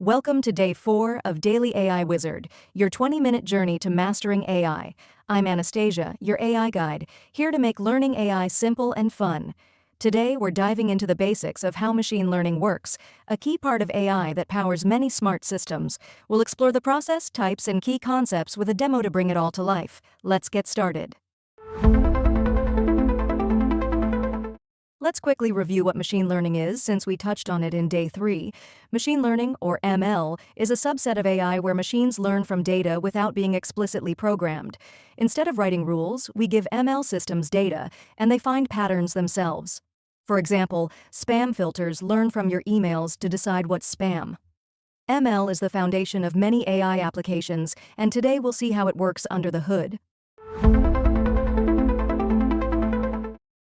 Welcome to Day 4 of Daily AI Wizard, your 20-minute journey to mastering AI. I'm Anastasia, your AI guide, here to make learning AI simple and fun. Today, we're diving into the basics of how machine learning works, a key part of AI that powers many smart systems. We'll explore the process, types, and key concepts with a demo to bring it all to life. Let's get started. Let's quickly review what machine learning is, since we touched on it in Day 3. Machine learning, or ML, is a subset of AI where machines learn from data without being explicitly programmed. Instead of writing rules, we give ML systems data, and they find patterns themselves. For example, spam filters learn from your emails to decide what's spam. ML is the foundation of many AI applications, and today we'll see how it works under the hood.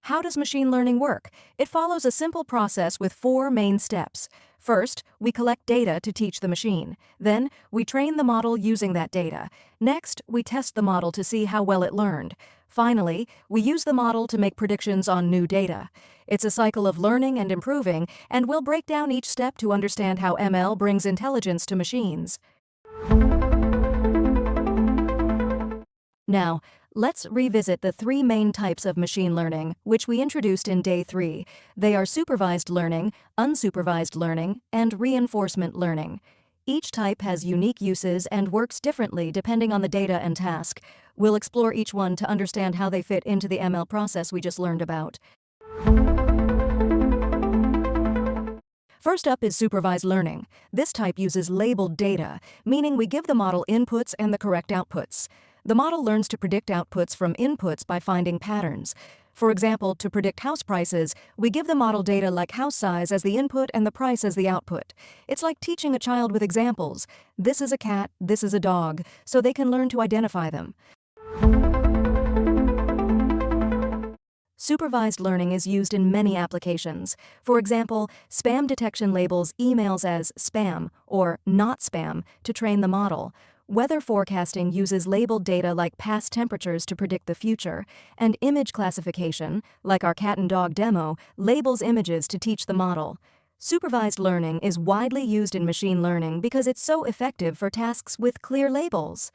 How does machine learning work? It follows a simple process with 4 main steps. First, we collect data to teach the machine. Then, we train the model using that data. Next, we test the model to see how well it learned. Finally, we use the model to make predictions on new data. It's a cycle of learning and improving, and we'll break down each step to understand how ML brings intelligence to machines. Now, let's revisit the 3 main types of machine learning, which we introduced in Day 3. They are supervised learning, unsupervised learning, and reinforcement learning. Each type has unique uses and works differently depending on the data and task. We'll explore each one to understand how they fit into the ML process we just learned about. First up is supervised learning. This type uses labeled data, meaning we give the model inputs and the correct outputs. The model learns to predict outputs from inputs by finding patterns. For example, to predict house prices, we give the model data like house size as the input and the price as the output. It's like teaching a child with examples. This is a cat, this is a dog, so they can learn to identify them. Supervised learning is used in many applications. For example, spam detection labels emails as spam or not spam to train the model. Weather forecasting uses labeled data like past temperatures to predict the future, and image classification, like our cat and dog demo, labels images to teach the model. Supervised learning is widely used in machine learning because it's so effective for tasks with clear labels.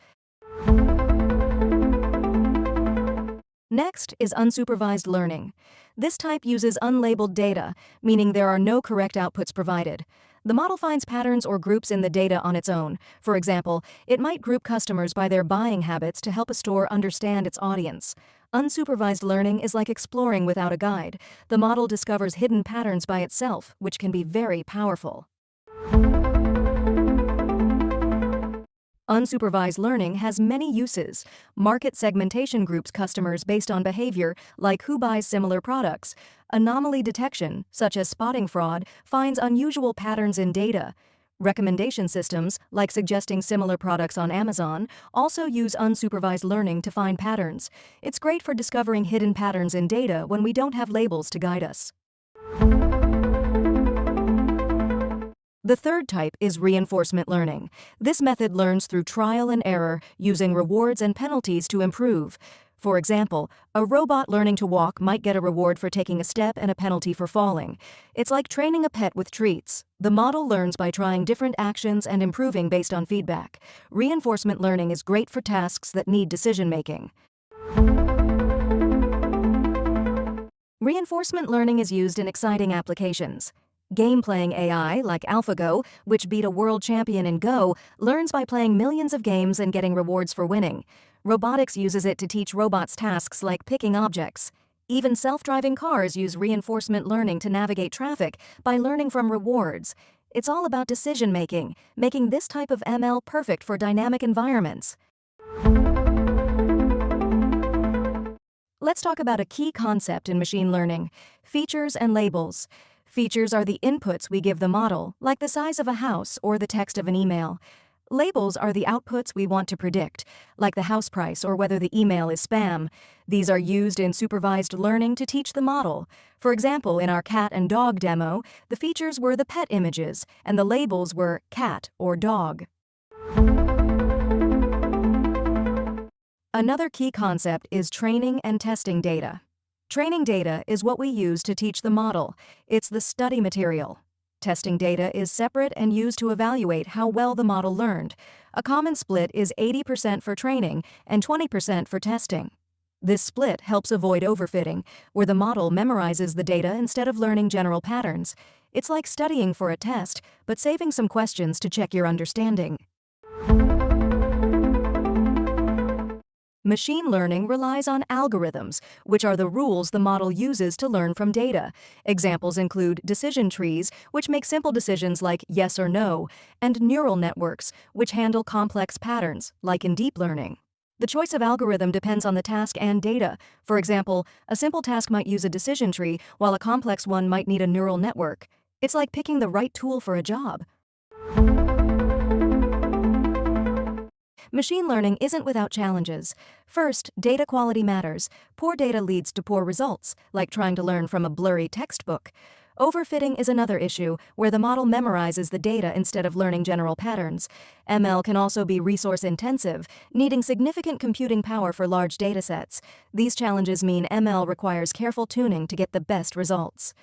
Next is unsupervised learning. This type uses unlabeled data, meaning there are no correct outputs provided. The model finds patterns or groups in the data on its own. For example, it might group customers by their buying habits to help a store understand its audience. Unsupervised learning is like exploring without a guide. The model discovers hidden patterns by itself, which can be very powerful. Unsupervised learning has many uses. Market segmentation groups customers based on behavior, like who buys similar products. Anomaly detection, such as spotting fraud, finds unusual patterns in data. Recommendation systems, like suggesting similar products on Amazon, also use unsupervised learning to find patterns. It's great for discovering hidden patterns in data when we don't have labels to guide us. The third type is reinforcement learning. This method learns through trial and error, using rewards and penalties to improve. For example, a robot learning to walk might get a reward for taking a step and a penalty for falling. It's like training a pet with treats. The model learns by trying different actions and improving based on feedback. Reinforcement learning is great for tasks that need decision-making. Reinforcement learning is used in exciting applications. Game-playing AI, like AlphaGo, which beat a world champion in Go, learns by playing millions of games and getting rewards for winning. Robotics uses it to teach robots tasks like picking objects. Even self-driving cars use reinforcement learning to navigate traffic by learning from rewards. It's all about decision-making, making this type of ML perfect for dynamic environments. Let's talk about a key concept in machine learning: features and labels. Features are the inputs we give the model, like the size of a house or the text of an email. Labels are the outputs we want to predict, like the house price or whether the email is spam. These are used in supervised learning to teach the model. For example, in our cat and dog demo, the features were the pet images, and the labels were cat or dog. Another key concept is training and testing data. Training data is what we use to teach the model. It's the study material. Testing data is separate and used to evaluate how well the model learned. A common split is 80% for training and 20% for testing. This split helps avoid overfitting, where the model memorizes the data instead of learning general patterns. It's like studying for a test, but saving some questions to check your understanding. Machine learning relies on algorithms, which are the rules the model uses to learn from data. Examples include decision trees, which make simple decisions like yes or no, and neural networks, which handle complex patterns, like in deep learning. The choice of algorithm depends on the task and data. For example, a simple task might use a decision tree, while a complex one might need a neural network. It's like picking the right tool for a job. Machine learning isn't without challenges. First, data quality matters. Poor data leads to poor results, like trying to learn from a blurry textbook. Overfitting is another issue, where the model memorizes the data instead of learning general patterns. ML can also be resource-intensive, needing significant computing power for large datasets. These challenges mean ML requires careful tuning to get the best results.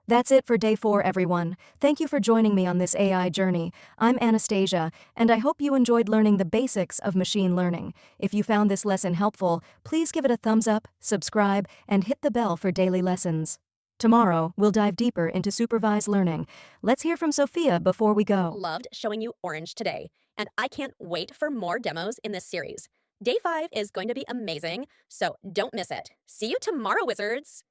That's it for Day 4, everyone. Thank you for joining me on this AI journey. I'm Anastasia, and I hope you enjoyed learning the basics of machine learning. If you found this lesson helpful, please give it a thumbs up, subscribe, and hit the bell for daily lessons. Tomorrow, we'll dive deeper into supervised learning. Let's hear from Sophia before we go. Loved showing you Orange today, and I can't wait for more demos in this series. Day 5 is going to be amazing, so don't miss it. See you tomorrow, wizards!